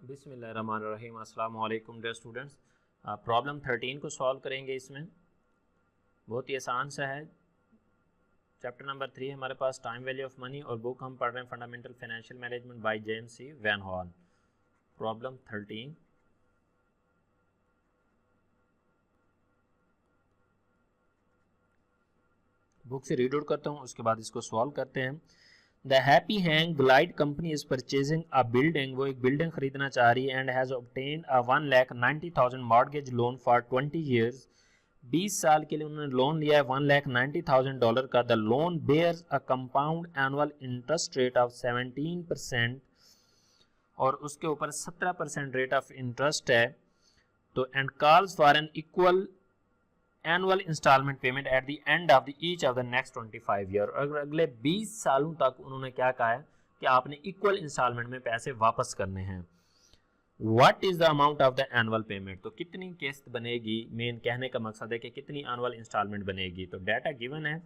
बिस्मिल्लाहिर्रहमानिर्रहीम। अस्सलाम वालेकुम डियर स्टूडेंट्स। प्रॉब्लम 13 को सॉल्व करेंगे। इसमें बहुत ही आसान सा है। चैप्टर नंबर 3 हमारे पास टाइम वैल्यू ऑफ मनी और बुक हम पढ़ रहे हैं fundamental financial management by James C Van Horne. Problem 13 book से रीड आउट करता हूँ, उसके बाद इसको सॉल्व करते हैं। The happy hang glide company is purchasing a building, वो एक बिल्डिंग खरीदना चाह रही है, and has obtained a 1,90,000 mortgage loan for 20 years. 20 साल के लिए उन्होंने लोन लिया है $1,90,000 का। The loan bears a compound annual interest rate of 17%, और उसके ऊपर 17% रेट ऑफ इंटरेस्ट है। तो and calls for an equal annual installment payment at the end of the each of the next 25 year. और अगले 20 सालों तक उन्होंने क्या कहा है कि आपने इक्वल इंस्टॉलमेंट में पैसे वापस करने हैं। What is the amount of the annual payment, तो कितनी किस्त बनेगी। मेन कहने का मकसद है कि कितनी एनुअल इंस्टॉलमेंट बनेगी। तो डाटा गिवन है।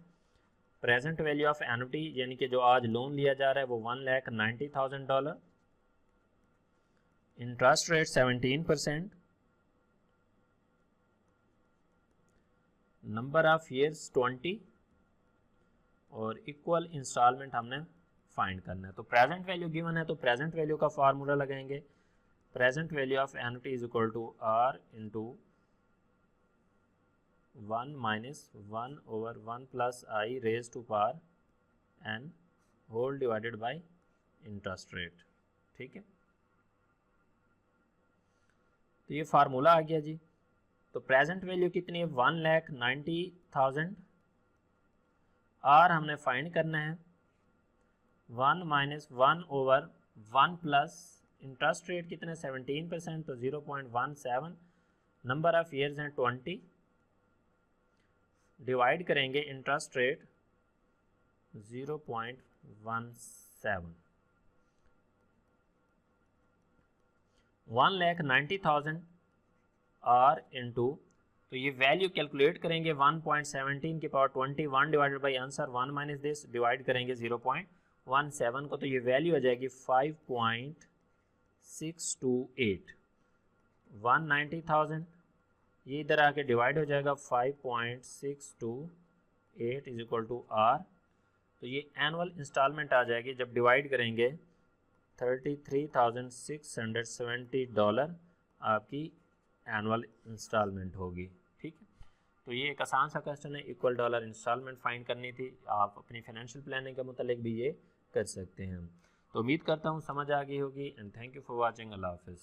प्रेजेंट वैल्यू ऑफ एनुटी यानी कि जो आज लोन लिया जा रहा है वो $1,90,000। Interest rate 17%, number of years 20, और इक्वल इंस्टॉलमेंट हमने फाइंड करना है। तो प्रेजेंट वैल्यू गिवन है तो प्रेजेंट वैल्यू का फार्मूला लगाएंगे। Present value of annuity is equal to R into 1 minus 1 over 1 plus I raise to power N whole divided by interest rate. ठीक है, तो ये फार्मूला आ गया जी। तो प्रेजेंट वैल्यू कितनी है 1,90,000। आर हमने फाइंड करना है 1 minus 1 over 1 plus interest rate कितने 17%, तो 0.17। नंबर ऑफ ईयर्स हैं 20, डिवाइड करेंगे इंटरेस्ट रेट 0.17। 1,90,000 आर इंटू, तो ये वैल्यू कैलकुलेट करेंगे 1.17 की power 21 divided by answer 1 minus this, divide करेंगे 0.17 को, तो ये वैल्यू आ जाएगी 5.628। 190,000 ये इधर आके डिवाइड हो जाएगा 5.628 इज इक्वल टू आर। तो ये एनुअल इंस्टॉलमेंट आ जाएगी जब डिवाइड करेंगे $33,670 आपकी एनुअल इंस्टॉलमेंट होगी। ठीक है, तो ये एक आसान सा क्वेश्चन है। इक्वल डॉलर इंस्टॉलमेंट फाइंड करनी थी। आप अपनी फाइनेंशियल प्लानिंग के मुतालिक भी ये कर सकते हैं। तो उम्मीद करता हूँ समझ आ गई होगी। And thank you for watching. अल्लाह हाफिज़।